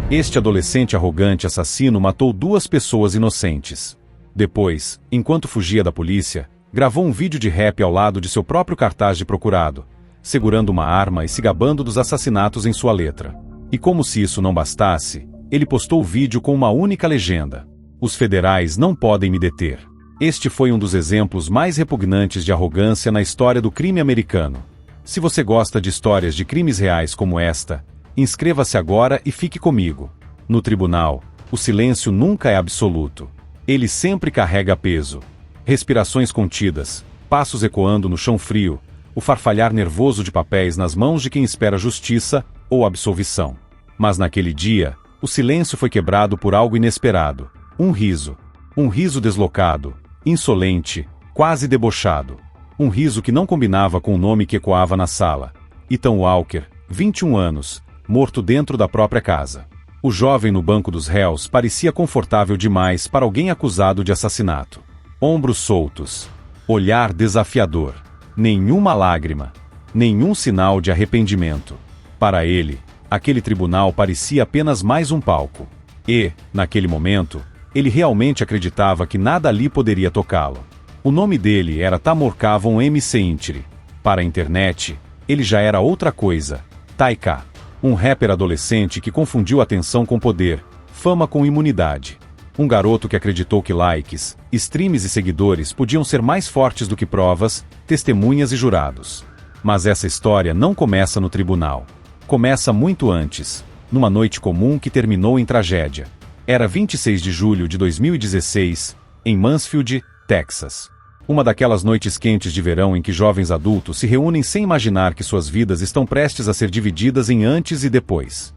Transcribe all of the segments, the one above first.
Este adolescente arrogante assassino matou 2 pessoas inocentes. Depois, enquanto fugia da polícia, gravou um vídeo de rap ao lado de seu próprio cartaz de procurado, segurando uma arma e se gabando dos assassinatos em sua letra. E como se isso não bastasse, ele postou o vídeo com uma única legenda: "Os federais não podem me deter." Este foi um dos exemplos mais repugnantes de arrogância na história do crime americano. Se você gosta de histórias de crimes reais como esta, inscreva-se agora e fique comigo. No tribunal, o silêncio nunca é absoluto. Ele sempre carrega peso. Respirações contidas, passos ecoando no chão frio, o farfalhar nervoso de papéis nas mãos de quem espera justiça ou absolvição. Mas naquele dia, o silêncio foi quebrado por algo inesperado. Um riso. Um riso deslocado, insolente, quase debochado. Um riso que não combinava com o nome que ecoava na sala. Ethan Walker, 21 anos, morto dentro da própria casa. O jovem no banco dos réus parecia confortável demais para alguém acusado de assassinato. Ombros soltos. Olhar desafiador. Nenhuma lágrima. Nenhum sinal de arrependimento. Para ele, aquele tribunal parecia apenas mais um palco. E, naquele momento, ele realmente acreditava que nada ali poderia tocá-lo. O nome dele era Tamorkavon MC Intri. Para a internet, ele já era outra coisa. Taika. Um rapper adolescente que confundiu atenção com poder, fama com imunidade. Um garoto que acreditou que likes, streams e seguidores podiam ser mais fortes do que provas, testemunhas e jurados. Mas essa história não começa no tribunal. Começa muito antes, numa noite comum que terminou em tragédia. Era 26 de julho de 2016, em Mansfield, Texas. Uma daquelas noites quentes de verão em que jovens adultos se reúnem sem imaginar que suas vidas estão prestes a ser divididas em antes e depois.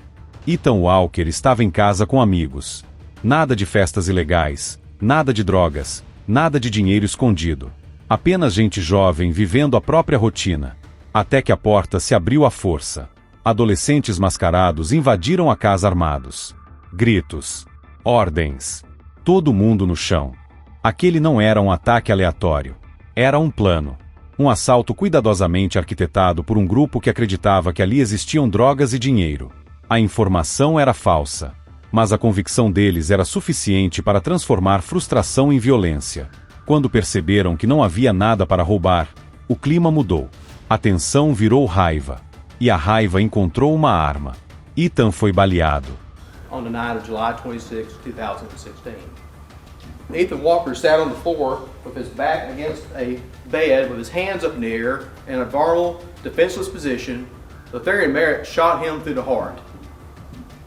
Ethan Walker estava em casa com amigos. Nada de festas ilegais, nada de drogas, nada de dinheiro escondido. Apenas gente jovem vivendo a própria rotina. Até que a porta se abriu à força. Adolescentes mascarados invadiram a casa armados. Gritos. Ordens. Todo mundo no chão. Aquele não era um ataque aleatório. Era um plano. Um assalto cuidadosamente arquitetado por um grupo que acreditava que ali existiam drogas e dinheiro. A informação era falsa. Mas a convicção deles era suficiente para transformar frustração em violência. Quando perceberam que não havia nada para roubar, o clima mudou. A tensão virou raiva. E a raiva encontrou uma arma. Ethan foi baleado. On the night of July 26, 2016. Ethan Walker sat on the floor with his back against a bed with his hands up in the air in a vulnerable, defenseless position. Letharian Merritt shot him through the heart.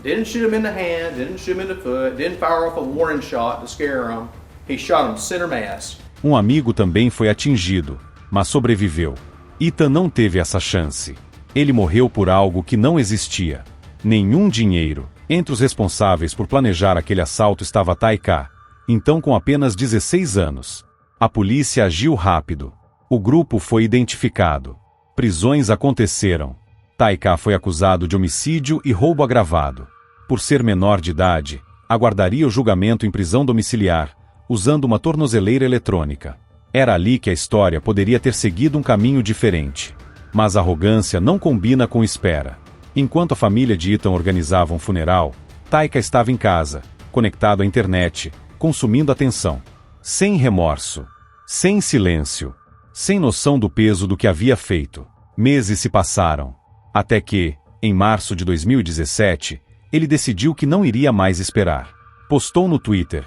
Didn't shoot him in the hand, didn't shoot him in the foot, didn't fire off a warning shot to scare him. He shot him center mass. Um amigo também foi atingido, mas sobreviveu. Ethan não teve essa chance. Ele morreu por algo que não existia. Nenhum dinheiro. Entre os responsáveis por planejar aquele assalto estava Taika, então com apenas 16 anos. A polícia agiu rápido. O grupo foi identificado. Prisões aconteceram. Taika foi acusado de homicídio e roubo agravado. Por ser menor de idade, aguardaria o julgamento em prisão domiciliar, usando uma tornozeleira eletrônica. Era ali que a história poderia ter seguido um caminho diferente. Mas a arrogância não combina com espera. Enquanto a família de Ethan organizava um funeral, Taika estava em casa, conectado à internet, consumindo atenção. Sem remorso. Sem silêncio. Sem noção do peso do que havia feito. Meses se passaram. Até que, em março de 2017, ele decidiu que não iria mais esperar. Postou no Twitter,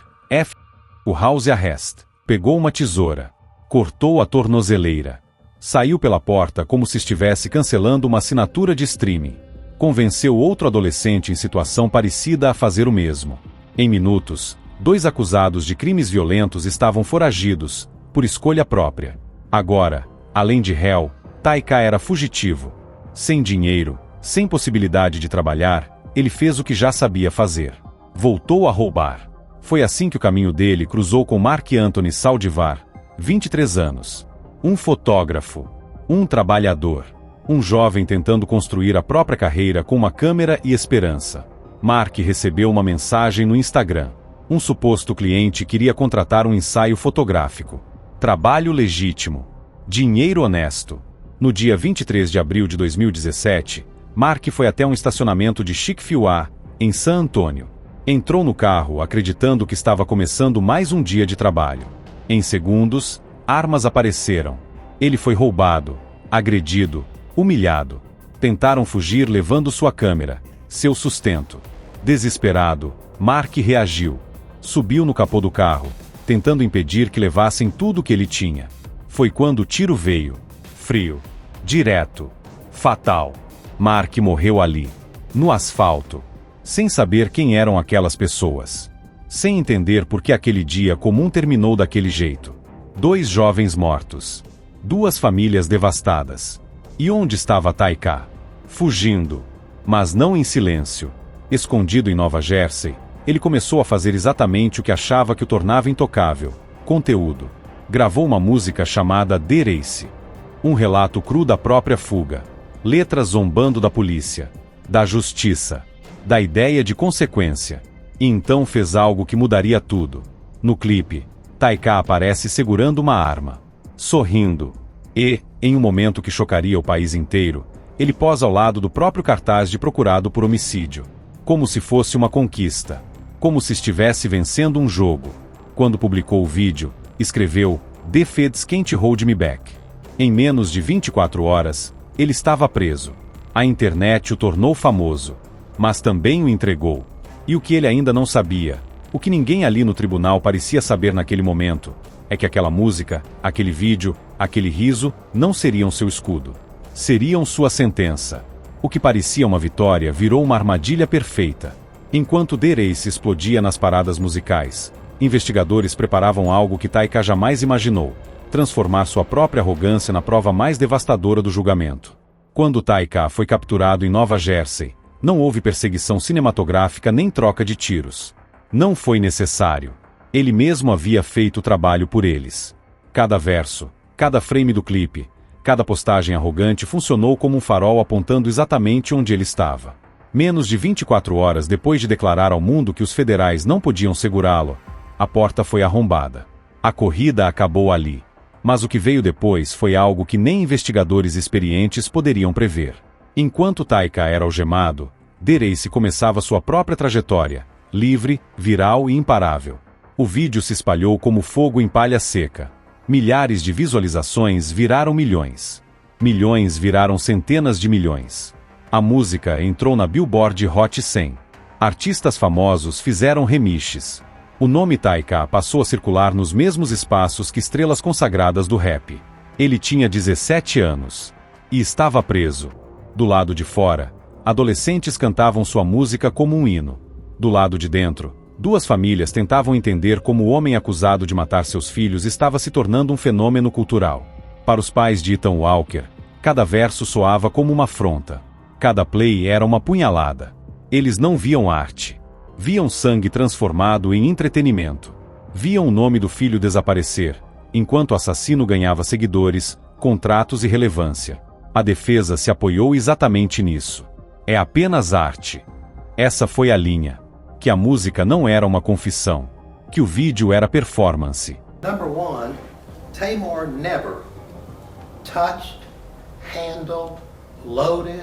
o house arrest. Pegou uma tesoura. Cortou a tornozeleira. Saiu pela porta como se estivesse cancelando uma assinatura de streaming. Convenceu outro adolescente em situação parecida a fazer o mesmo. Em minutos, 2 acusados de crimes violentos estavam foragidos, por escolha própria. Agora, além de réu, Taika era fugitivo. Sem dinheiro, sem possibilidade de trabalhar, ele fez o que já sabia fazer. Voltou a roubar. Foi assim que o caminho dele cruzou com Mark Anthony Saldivar, 23 anos. Um fotógrafo. Um trabalhador. Um jovem tentando construir a própria carreira com uma câmera e esperança. Mark recebeu uma mensagem no Instagram. Um suposto cliente queria contratar um ensaio fotográfico. Trabalho legítimo. Dinheiro honesto. No dia 23 de abril de 2017, Mark foi até um estacionamento de Chick-fil-A, em San Antônio. Entrou no carro acreditando que estava começando mais um dia de trabalho. Em segundos, armas apareceram. Ele foi roubado, agredido, humilhado. Tentaram fugir levando sua câmera, seu sustento. Desesperado, Mark reagiu. Subiu no capô do carro, tentando impedir que levassem tudo o que ele tinha. Foi quando o tiro veio. Frio, direto, fatal. Mark morreu ali, no asfalto, sem saber quem eram aquelas pessoas. Sem entender por que aquele dia comum terminou daquele jeito. 2 jovens mortos. 2 famílias devastadas. E onde estava Taika? Fugindo. Mas não em silêncio. Escondido em Nova Jersey, ele começou a fazer exatamente o que achava que o tornava intocável: conteúdo. Gravou uma música chamada The Race. Um relato cru da própria fuga. Letras zombando da polícia, da justiça, da ideia de consequência. E então fez algo que mudaria tudo. No clipe, Taika aparece segurando uma arma, sorrindo. E, em um momento que chocaria o país inteiro, ele posa ao lado do próprio cartaz de procurado por homicídio. Como se fosse uma conquista. Como se estivesse vencendo um jogo. Quando publicou o vídeo, escreveu: "The feds can't hold me back." Em menos de 24 horas, ele estava preso. A internet o tornou famoso, mas também o entregou. E o que ele ainda não sabia, o que ninguém ali no tribunal parecia saber naquele momento, é que aquela música, aquele vídeo, aquele riso, não seriam seu escudo. Seriam sua sentença. O que parecia uma vitória virou uma armadilha perfeita. Enquanto The Race explodia nas paradas musicais, investigadores preparavam algo que Taika jamais imaginou: transformar sua própria arrogância na prova mais devastadora do julgamento. Quando Taika foi capturado em Nova Jersey, não houve perseguição cinematográfica nem troca de tiros. Não foi necessário. Ele mesmo havia feito o trabalho por eles. Cada verso, cada frame do clipe, cada postagem arrogante funcionou como um farol apontando exatamente onde ele estava. Menos de 24 horas depois de declarar ao mundo que os federais não podiam segurá-lo, a porta foi arrombada. A corrida acabou ali. Mas o que veio depois foi algo que nem investigadores experientes poderiam prever. Enquanto Taika era algemado, The Race começava sua própria trajetória, livre, viral e imparável. O vídeo se espalhou como fogo em palha seca. Milhares de visualizações viraram milhões. Milhões viraram centenas de milhões. A música entrou na Billboard Hot 100. Artistas famosos fizeram remixes. O nome Taika passou a circular nos mesmos espaços que estrelas consagradas do rap. Ele tinha 17 anos. E estava preso. Do lado de fora, adolescentes cantavam sua música como um hino. Do lado de dentro, 2 famílias tentavam entender como o homem acusado de matar seus filhos estava se tornando um fenômeno cultural. Para os pais de Ethan Walker, cada verso soava como uma afronta. Cada play era uma punhalada. Eles não viam arte. Viam sangue transformado em entretenimento. Viam o nome do filho desaparecer, enquanto o assassino ganhava seguidores, contratos e relevância. A defesa se apoiou exatamente nisso. É apenas arte. Essa foi a linha. Que a música não era uma confissão. Que o vídeo era performance. Number one, Tamar never touched, handled, loaded,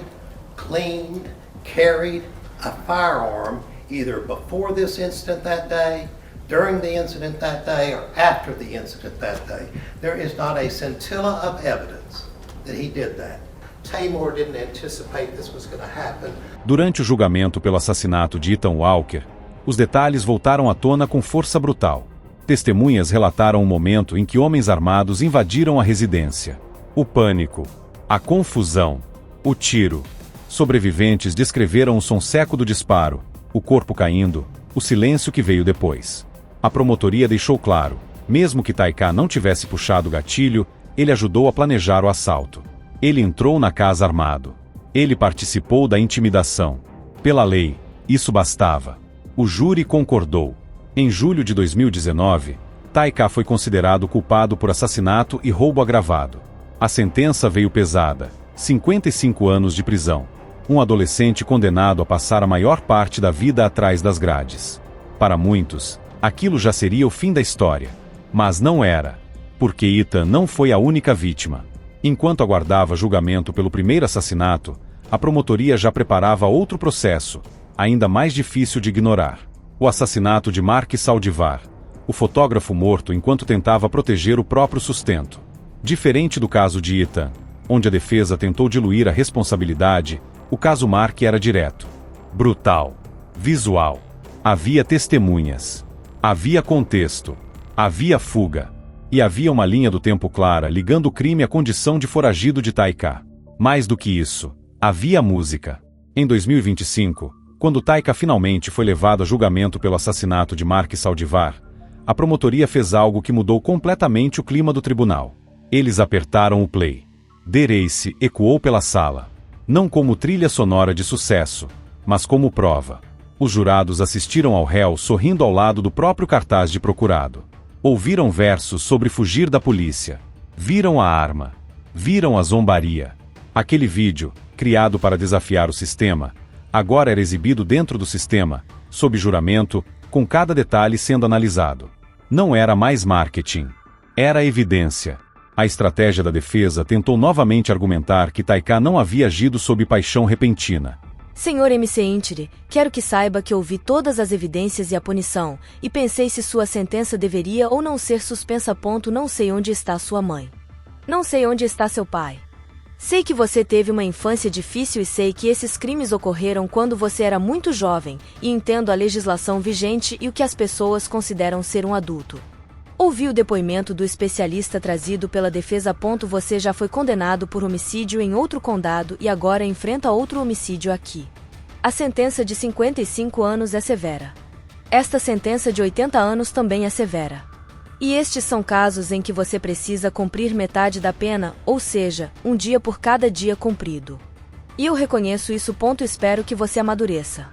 cleaned, carried a firearm either before this incident that day, during the incident that day, or after the incident that day. There is not a scintilla of evidence that he did that. Tamar didn't anticipate this was going to happen. Durante o julgamento pelo assassinato de Ethan Walker, os detalhes voltaram à tona com força brutal. Testemunhas relataram o momento em que homens armados invadiram a residência. O pânico, a confusão, o tiro. Sobreviventes descreveram o som seco do disparo, o corpo caindo, o silêncio que veio depois. A promotoria deixou claro, mesmo que Taika não tivesse puxado o gatilho, ele ajudou a planejar o assalto. Ele entrou na casa armado. Ele participou da intimidação. Pela lei, isso bastava. O júri concordou. Em julho de 2019, Taika foi considerado culpado por assassinato e roubo agravado. A sentença veio pesada, 55 anos de prisão. Um adolescente condenado a passar a maior parte da vida atrás das grades. Para muitos, aquilo já seria o fim da história. Mas não era, porque Ethan não foi a única vítima. Enquanto aguardava julgamento pelo primeiro assassinato, a promotoria já preparava outro processo, ainda mais difícil de ignorar. O assassinato de Mark Saldivar, o fotógrafo morto enquanto tentava proteger o próprio sustento. Diferente do caso de Ethan, onde a defesa tentou diluir a responsabilidade, o caso Mark era direto, brutal, visual. Havia testemunhas. Havia contexto. Havia fuga. E havia uma linha do tempo clara ligando o crime à condição de foragido de Taika. Mais do que isso, havia música. Em 2025, quando Taika finalmente foi levado a julgamento pelo assassinato de Mark Saldivar, a promotoria fez algo que mudou completamente o clima do tribunal. Eles apertaram o play. The Race ecoou pela sala. Não como trilha sonora de sucesso, mas como prova. Os jurados assistiram ao réu sorrindo ao lado do próprio cartaz de procurado. Ouviram versos sobre fugir da polícia. Viram a arma. Viram a zombaria. Aquele vídeo, criado para desafiar o sistema, agora era exibido dentro do sistema, sob juramento, com cada detalhe sendo analisado. Não era mais marketing. Era evidência. A estratégia da defesa tentou novamente argumentar que Taika não havia agido sob paixão repentina. Senhor MC Intiri, quero que saiba que ouvi todas as evidências e a punição, e pensei se sua sentença deveria ou não ser suspensa. Não sei onde está sua mãe. Não sei onde está seu pai. Sei que você teve uma infância difícil e sei que esses crimes ocorreram quando você era muito jovem, e entendo a legislação vigente e o que as pessoas consideram ser um adulto. Ouvi o depoimento do especialista trazido pela defesa. Você já foi condenado por homicídio em outro condado e agora enfrenta outro homicídio aqui. A sentença de 55 anos é severa. Esta sentença de 80 anos também é severa. E estes são casos em que você precisa cumprir metade da pena, ou seja, um dia por cada dia cumprido. E eu reconheço isso. Espero que você amadureça.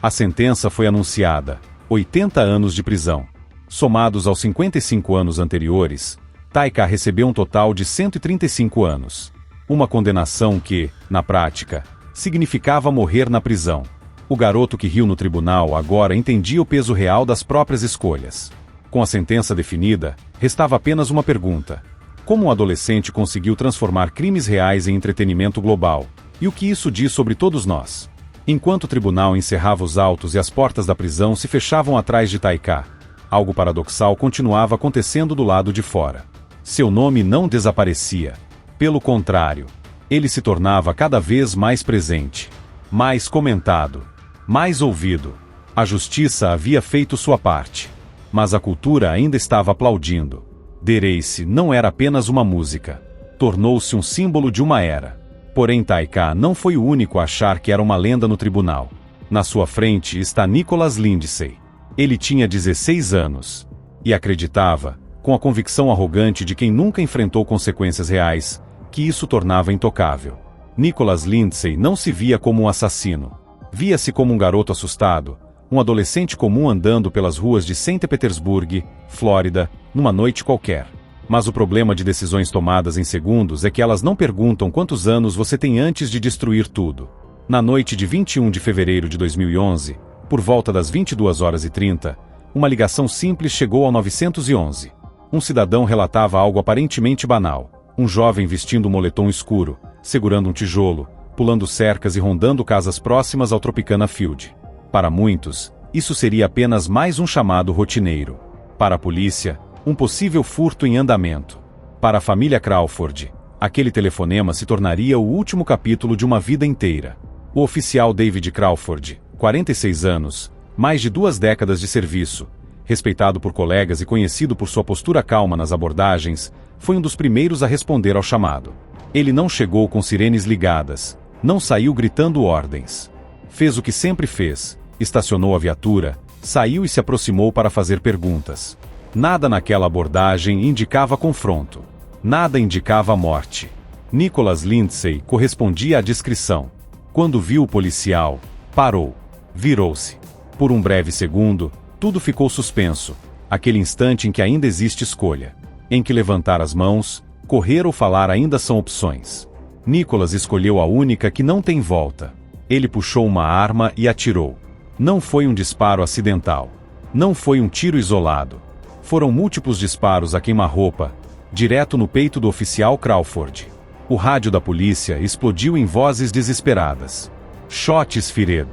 A sentença foi anunciada: 80 anos de prisão. Somados aos 55 anos anteriores, Taika recebeu um total de 135 anos. Uma condenação que, na prática, significava morrer na prisão. O garoto que riu no tribunal agora entendia o peso real das próprias escolhas. Com a sentença definida, restava apenas uma pergunta: como um adolescente conseguiu transformar crimes reais em entretenimento global? E o que isso diz sobre todos nós? Enquanto o tribunal encerrava os autos e as portas da prisão se fechavam atrás de Taika, algo paradoxal continuava acontecendo do lado de fora. Seu nome não desaparecia. Pelo contrário, ele se tornava cada vez mais presente, mais comentado, mais ouvido. A justiça havia feito sua parte, mas a cultura ainda estava aplaudindo. The Race não era apenas uma música. Tornou-se um símbolo de uma era. Porém, Taika não foi o único a achar que era uma lenda no tribunal. Na sua frente está Nicholas Lindsay. Ele tinha 16 anos. E acreditava, com a convicção arrogante de quem nunca enfrentou consequências reais, que isso tornava intocável. Nicholas Lindsay não se via como um assassino. Via-se como um garoto assustado, um adolescente comum andando pelas ruas de St. Petersburg, Flórida, numa noite qualquer. Mas o problema de decisões tomadas em segundos é que elas não perguntam quantos anos você tem antes de destruir tudo. Na noite de 21 de fevereiro de 2011, por volta das 22h30, uma ligação simples chegou ao 911. Um cidadão relatava algo aparentemente banal. Um jovem vestindo um moletom escuro, segurando um tijolo, pulando cercas e rondando casas próximas ao Tropicana Field. Para muitos, isso seria apenas mais um chamado rotineiro. Para a polícia, um possível furto em andamento. Para a família Crawford, aquele telefonema se tornaria o último capítulo de uma vida inteira. O oficial David Crawford, 46 anos, mais de 2 décadas de serviço, respeitado por colegas e conhecido por sua postura calma nas abordagens, foi um dos primeiros a responder ao chamado. Ele não chegou com sirenes ligadas, não saiu gritando ordens. Fez o que sempre fez, estacionou a viatura, saiu e se aproximou para fazer perguntas. Nada naquela abordagem indicava confronto. Nada indicava morte. Nicholas Lindsay correspondia à descrição. Quando viu o policial, parou. Virou-se. Por um breve segundo, tudo ficou suspenso. Aquele instante em que ainda existe escolha. Em que levantar as mãos, correr ou falar ainda são opções. Nicholas escolheu a única que não tem volta. Ele puxou uma arma e atirou. Não foi um disparo acidental. Não foi um tiro isolado. Foram múltiplos disparos a queima-roupa, direto no peito do oficial Crawford. O rádio da polícia explodiu em vozes desesperadas. Shots fired.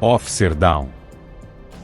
Officer down.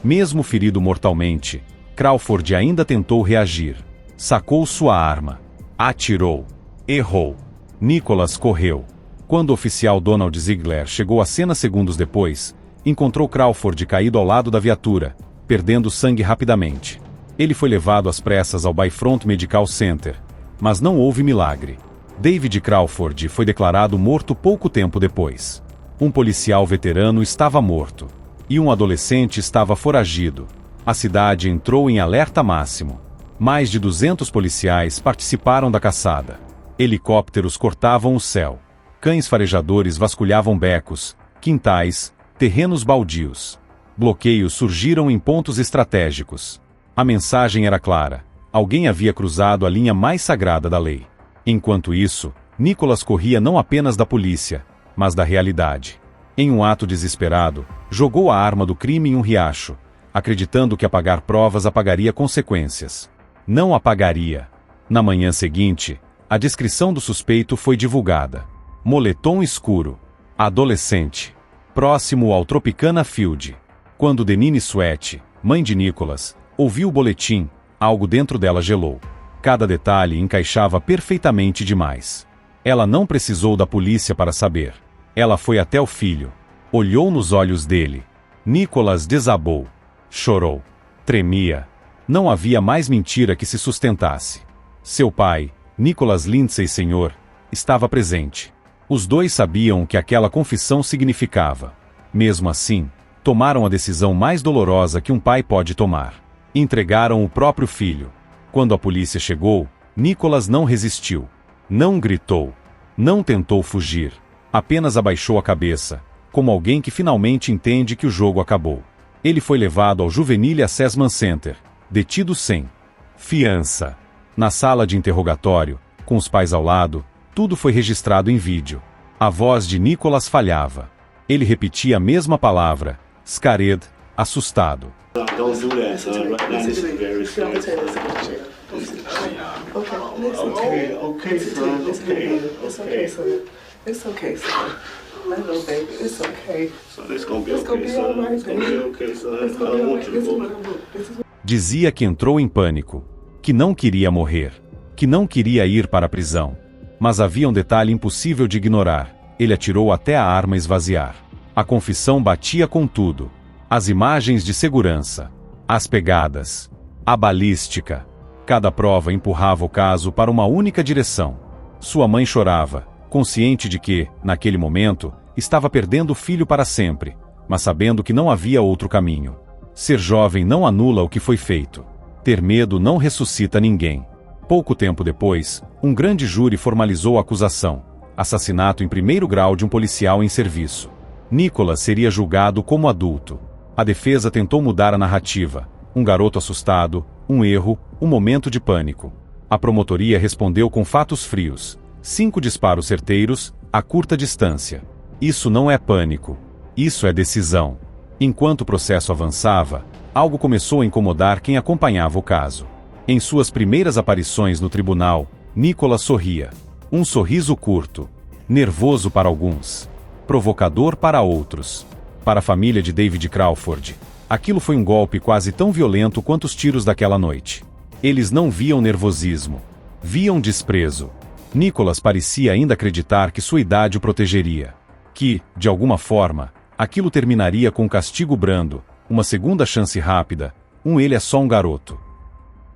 Mesmo ferido mortalmente, Crawford ainda tentou reagir. Sacou sua arma. Atirou. Errou. Nicholas correu. Quando o oficial Donald Ziegler chegou à cena segundos depois, encontrou Crawford caído ao lado da viatura, perdendo sangue rapidamente. Ele foi levado às pressas ao Bayfront Medical Center, mas não houve milagre. David Crawford foi declarado morto pouco tempo depois. Um policial veterano estava morto. E um adolescente estava foragido. A cidade entrou em alerta máximo. Mais de 200 policiais participaram da caçada. Helicópteros cortavam o céu. Cães farejadores vasculhavam becos, quintais, terrenos baldios. Bloqueios surgiram em pontos estratégicos. A mensagem era clara. Alguém havia cruzado a linha mais sagrada da lei. Enquanto isso, Nicholas corria não apenas da polícia, mas da realidade. Em um ato desesperado, jogou a arma do crime em um riacho, acreditando que apagar provas apagaria consequências. Não apagaria. Na manhã seguinte, a descrição do suspeito foi divulgada. Moletom escuro. Adolescente. Próximo ao Tropicana Field. Quando Denine Sweat, mãe de Nicholas, ouviu o boletim, algo dentro dela gelou. Cada detalhe encaixava perfeitamente demais. Ela não precisou da polícia para saber. Ela foi até o filho. Olhou nos olhos dele. Nicholas desabou. Chorou. Tremia. Não havia mais mentira que se sustentasse. Seu pai, Nicholas Lindsay Sr., estava presente. Os dois sabiam o que aquela confissão significava. Mesmo assim, tomaram a decisão mais dolorosa que um pai pode tomar. Entregaram o próprio filho. Quando a polícia chegou, Nicholas não resistiu. Não gritou. Não tentou fugir. Apenas abaixou a cabeça, como alguém que finalmente entende que o jogo acabou. Ele foi levado ao Juvenile Assessment Center, detido sem fiança. Na sala de interrogatório, com os pais ao lado, tudo foi registrado em vídeo. A voz de Nicholas falhava. Ele repetia a mesma palavra, scared, assustado. Don't do that, son. Right now, this is very scary. Okay, son. Okay. It's okay, son. I know, baby. It's okay. So it's gonna be It's gonna okay, be son. all right, It's gonna be baby. okay, son. It's I gonna be don't all want right. you This to is go. what I want. This is Dizia que entrou em pânico, que não queria morrer, que não queria ir para a prisão. Mas havia um detalhe impossível de ignorar. Ele atirou até a arma esvaziar. A confissão batia com tudo. As imagens de segurança, as pegadas, a balística. Cada prova empurrava o caso para uma única direção. Sua mãe chorava, consciente de que, naquele momento, estava perdendo o filho para sempre, mas sabendo que não havia outro caminho. Ser jovem não anula o que foi feito. Ter medo não ressuscita ninguém. Pouco tempo depois, um grande júri formalizou a acusação: assassinato em primeiro grau de um policial em serviço. Nicholas seria julgado como adulto. A defesa tentou mudar a narrativa. Um garoto assustado, um erro, um momento de pânico. A promotoria respondeu com fatos frios. 5 disparos certeiros, a curta distância. Isso não é pânico. Isso é decisão. Enquanto o processo avançava, algo começou a incomodar quem acompanhava o caso. Em suas primeiras aparições no tribunal, Nicholas sorria. Um sorriso curto. Nervoso para alguns. Provocador para outros. Para a família de David Crawford, aquilo foi um golpe quase tão violento quanto os tiros daquela noite. Eles não viam nervosismo. Viam desprezo. Nicholas parecia ainda acreditar que sua idade o protegeria. Que, de alguma forma, aquilo terminaria com um castigo brando, uma segunda chance rápida, ele é só um garoto.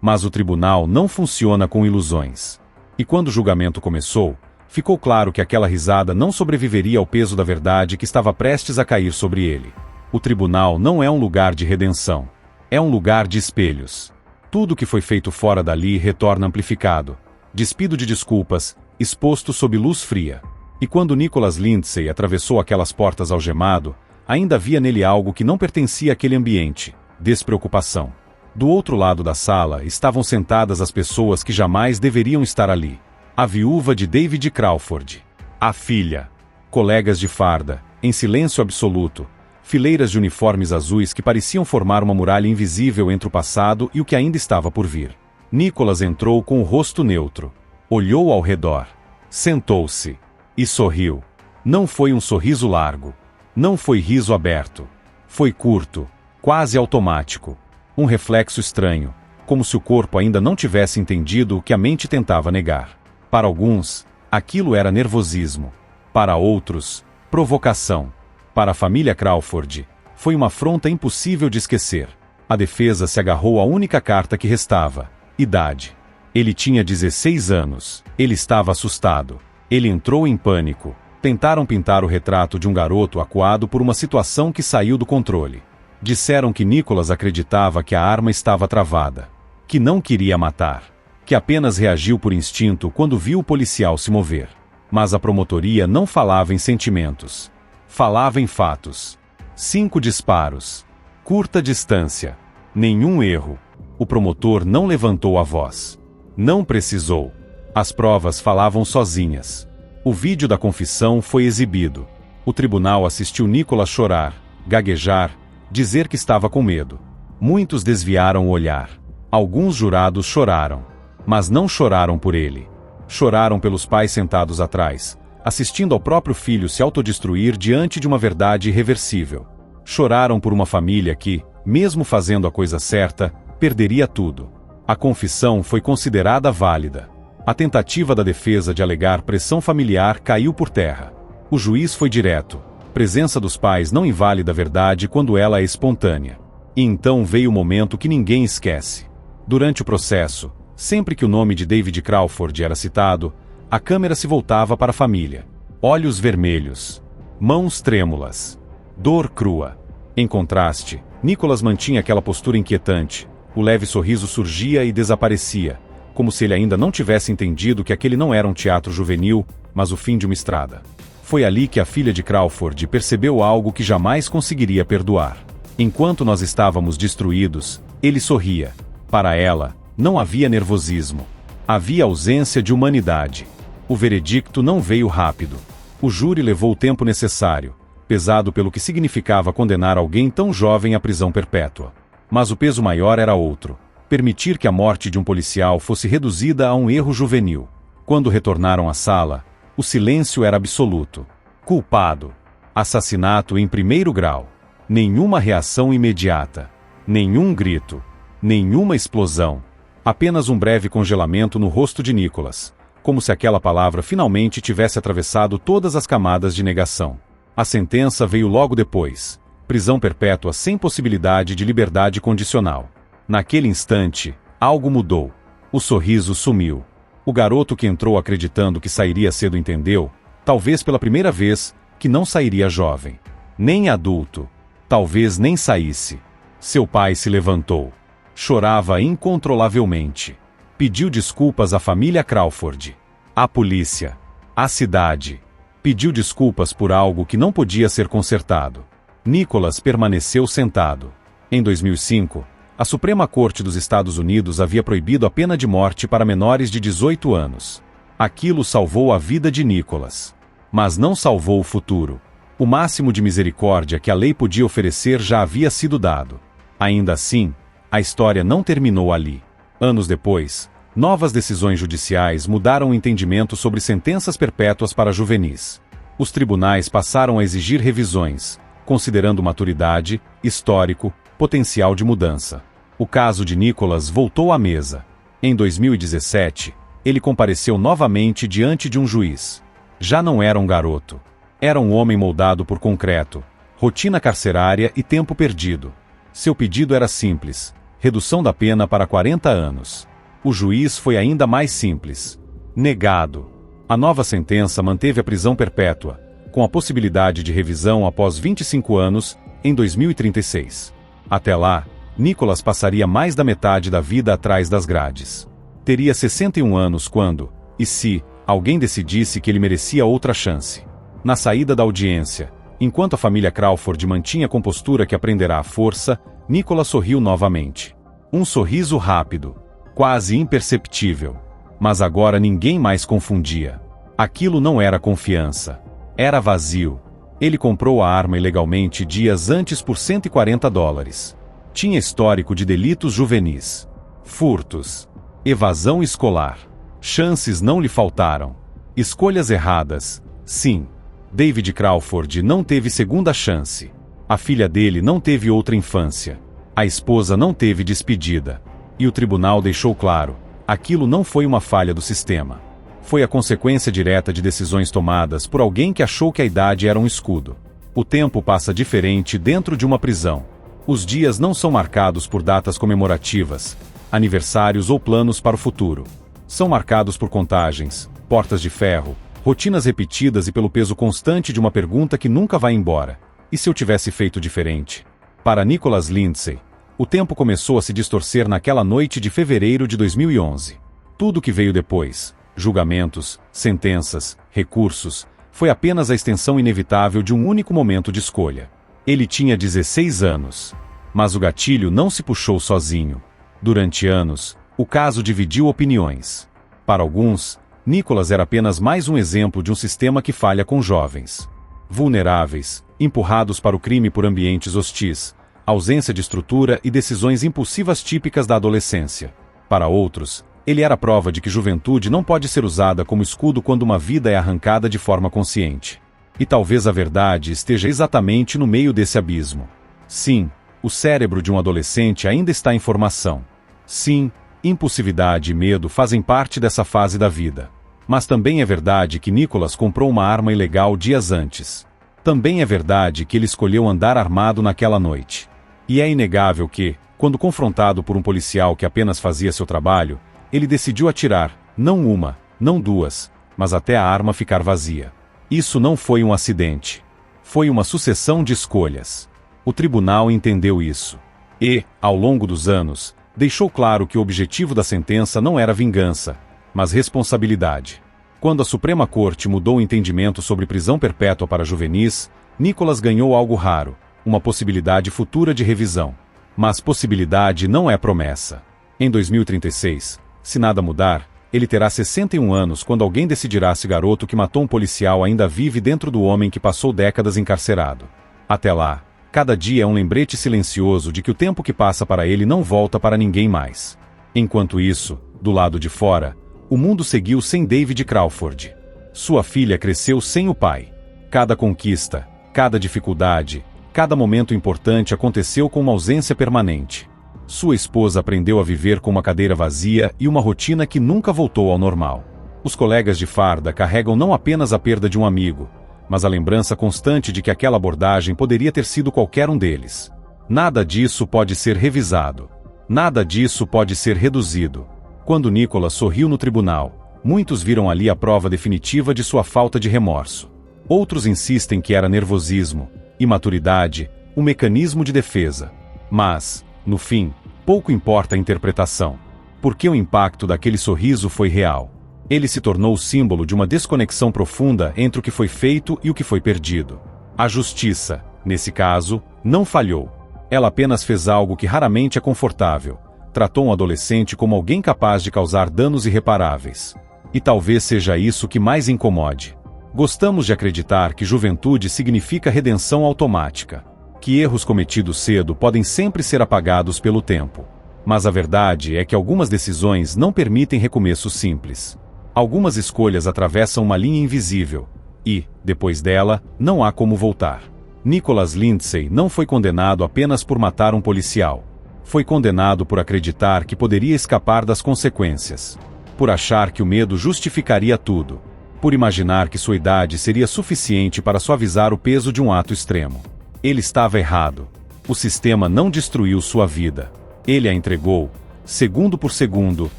Mas o tribunal não funciona com ilusões. E quando o julgamento começou, ficou claro que aquela risada não sobreviveria ao peso da verdade que estava prestes a cair sobre ele. O tribunal não é um lugar de redenção. É um lugar de espelhos. Tudo que foi feito fora dali retorna amplificado, despido de desculpas, exposto sob luz fria. E quando Nicholas Lindsay atravessou aquelas portas algemado, ainda havia nele algo que não pertencia àquele ambiente: despreocupação. Do outro lado da sala estavam sentadas as pessoas que jamais deveriam estar ali. A viúva de David Crawford. A filha. Colegas de farda, em silêncio absoluto. Fileiras de uniformes azuis que pareciam formar uma muralha invisível entre o passado e o que ainda estava por vir. Nicholas entrou com o rosto neutro. Olhou ao redor. Sentou-se. E sorriu. Não foi um sorriso largo. Não foi riso aberto. Foi curto, quase automático. Um reflexo estranho, como se o corpo ainda não tivesse entendido o que a mente tentava negar. Para alguns, aquilo era nervosismo. Para outros, provocação. Para a família Crawford, foi uma afronta impossível de esquecer. A defesa se agarrou à única carta que restava: idade. Ele tinha 16 anos. Ele estava assustado. Ele entrou em pânico. Tentaram pintar o retrato de um garoto acuado por uma situação que saiu do controle. Disseram que Nicholas acreditava que a arma estava travada, que não queria matar, que apenas reagiu por instinto quando viu o policial se mover. Mas a promotoria não falava em sentimentos. Falava em fatos. 5 disparos. Curta distância. Nenhum erro. O promotor não levantou a voz. Não precisou. As provas falavam sozinhas. O vídeo da confissão foi exibido. O tribunal assistiu Nicholas chorar, gaguejar, dizer que estava com medo. Muitos desviaram o olhar. Alguns jurados choraram. Mas não choraram por ele. Choraram pelos pais sentados atrás, assistindo ao próprio filho se autodestruir diante de uma verdade irreversível. Choraram por uma família que, mesmo fazendo a coisa certa, perderia tudo. A confissão foi considerada válida. A tentativa da defesa de alegar pressão familiar caiu por terra. O juiz foi direto. Presença dos pais não invalida a verdade quando ela é espontânea. E então veio o momento que ninguém esquece. Durante o processo, sempre que o nome de David Crawford era citado, a câmera se voltava para a família. Olhos vermelhos. Mãos trêmulas. Dor crua. Em contraste, Nicholas mantinha aquela postura inquietante. O leve sorriso surgia e desaparecia, como se ele ainda não tivesse entendido que aquele não era um teatro juvenil, mas o fim de uma estrada. Foi ali que a filha de Crawford percebeu algo que jamais conseguiria perdoar. Enquanto nós estávamos destruídos, ele sorria. Para ela, não havia nervosismo. Havia ausência de humanidade. O veredicto não veio rápido. O júri levou o tempo necessário, pesado pelo que significava condenar alguém tão jovem à prisão perpétua. Mas o peso maior era outro: permitir que a morte de um policial fosse reduzida a um erro juvenil. Quando retornaram à sala, o silêncio era absoluto. Culpado. Assassinato em primeiro grau. Nenhuma reação imediata. Nenhum grito. Nenhuma explosão. Apenas um breve congelamento no rosto de Nicholas, como se aquela palavra finalmente tivesse atravessado todas as camadas de negação. A sentença veio logo depois: prisão perpétua sem possibilidade de liberdade condicional. Naquele instante, algo mudou. O sorriso sumiu. O garoto que entrou acreditando que sairia cedo entendeu, talvez pela primeira vez, que não sairia jovem. Nem adulto. Talvez nem saísse. Seu pai se levantou. Chorava incontrolavelmente. Pediu desculpas à família Crawford, à polícia, à cidade. Pediu desculpas por algo que não podia ser consertado. Nicholas permaneceu sentado. Em 2005, a Suprema Corte dos Estados Unidos havia proibido a pena de morte para menores de 18 anos. Aquilo salvou a vida de Nicholas. Mas não salvou o futuro. O máximo de misericórdia que a lei podia oferecer já havia sido dado. Ainda assim, a história não terminou ali. Anos depois, novas decisões judiciais mudaram o entendimento sobre sentenças perpétuas para juvenis. Os tribunais passaram a exigir revisões, considerando maturidade, histórico, potencial de mudança. O caso de Nicholas voltou à mesa. Em 2017, ele compareceu novamente diante de um juiz. Já não era um garoto. Era um homem moldado por concreto, rotina carcerária e tempo perdido. Seu pedido era simples: redução da pena para 40 anos. O juiz foi ainda mais simples: negado. A nova sentença manteve a prisão perpétua, com a possibilidade de revisão após 25 anos, em 2036. Até lá, Nicholas passaria mais da metade da vida atrás das grades. Teria 61 anos quando, e se, alguém decidisse que ele merecia outra chance. Na saída da audiência, enquanto a família Crawford mantinha a compostura que aprenderá à força, Nicholas sorriu novamente. Um sorriso rápido, quase imperceptível. Mas agora ninguém mais confundia. Aquilo não era confiança. Era vazio. Ele comprou a arma ilegalmente dias antes por $140. Tinha histórico de delitos juvenis. Furtos. Evasão escolar. Chances não lhe faltaram. Escolhas erradas. Sim. David Crawford não teve segunda chance. A filha dele não teve outra infância. A esposa não teve despedida. E o tribunal deixou claro: aquilo não foi uma falha do sistema. Foi a consequência direta de decisões tomadas por alguém que achou que a idade era um escudo. O tempo passa diferente dentro de uma prisão. Os dias não são marcados por datas comemorativas, aniversários ou planos para o futuro. São marcados por contagens, portas de ferro, rotinas repetidas e pelo peso constante de uma pergunta que nunca vai embora: e se eu tivesse feito diferente? Para Nicholas Lindsay, o tempo começou a se distorcer naquela noite de fevereiro de 2011. Tudo que veio depois, julgamentos, sentenças, recursos, foi apenas a extensão inevitável de um único momento de escolha. Ele tinha 16 anos. Mas o gatilho não se puxou sozinho. Durante anos, o caso dividiu opiniões. Para alguns, Nicholas era apenas mais um exemplo de um sistema que falha com jovens vulneráveis, empurrados para o crime por ambientes hostis, ausência de estrutura e decisões impulsivas típicas da adolescência. Para outros, ele era prova de que juventude não pode ser usada como escudo quando uma vida é arrancada de forma consciente. E talvez a verdade esteja exatamente no meio desse abismo. Sim, o cérebro de um adolescente ainda está em formação. Sim, impulsividade e medo fazem parte dessa fase da vida. Mas também é verdade que Nicholas comprou uma arma ilegal dias antes. Também é verdade que ele escolheu andar armado naquela noite. E é inegável que, quando confrontado por um policial que apenas fazia seu trabalho, ele decidiu atirar, não uma, não duas, mas até a arma ficar vazia. Isso não foi um acidente. Foi uma sucessão de escolhas. O tribunal entendeu isso. E, ao longo dos anos, deixou claro que o objetivo da sentença não era vingança, mas responsabilidade. Quando a Suprema Corte mudou o entendimento sobre prisão perpétua para juvenis, Nicholas ganhou algo raro: uma possibilidade futura de revisão. Mas possibilidade não é promessa. Em 2036, se nada mudar, ele terá 61 anos quando alguém decidirá se o garoto que matou um policial ainda vive dentro do homem que passou décadas encarcerado. Até lá, cada dia é um lembrete silencioso de que o tempo que passa para ele não volta para ninguém mais. Enquanto isso, do lado de fora, o mundo seguiu sem David Crawford. Sua filha cresceu sem o pai. Cada conquista, cada dificuldade, cada momento importante aconteceu com uma ausência permanente. Sua esposa aprendeu a viver com uma cadeira vazia e uma rotina que nunca voltou ao normal. Os colegas de farda carregam não apenas a perda de um amigo, mas a lembrança constante de que aquela abordagem poderia ter sido qualquer um deles. Nada disso pode ser revisado. Nada disso pode ser reduzido. Quando Nicholas sorriu no tribunal, muitos viram ali a prova definitiva de sua falta de remorso. Outros insistem que era nervosismo, imaturidade, um mecanismo de defesa. Mas, no fim, pouco importa a interpretação. Porque o impacto daquele sorriso foi real. Ele se tornou o símbolo de uma desconexão profunda entre o que foi feito e o que foi perdido. A justiça, nesse caso, não falhou. Ela apenas fez algo que raramente é confortável. Tratou um adolescente como alguém capaz de causar danos irreparáveis. E talvez seja isso que mais incomode. Gostamos de acreditar que juventude significa redenção automática. Que erros cometidos cedo podem sempre ser apagados pelo tempo. Mas a verdade é que algumas decisões não permitem recomeços simples. Algumas escolhas atravessam uma linha invisível. E, depois dela, não há como voltar. Nicholas Lindsay não foi condenado apenas por matar um policial. Foi condenado por acreditar que poderia escapar das consequências. Por achar que o medo justificaria tudo. Por imaginar que sua idade seria suficiente para suavizar o peso de um ato extremo. Ele estava errado. O sistema não destruiu sua vida. Ele a entregou, segundo por segundo,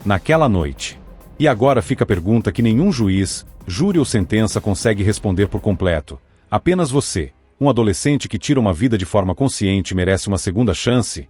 naquela noite. E agora fica a pergunta que nenhum juiz, júri ou sentença consegue responder por completo. Apenas você, um adolescente que tira uma vida de forma consciente, merece uma segunda chance?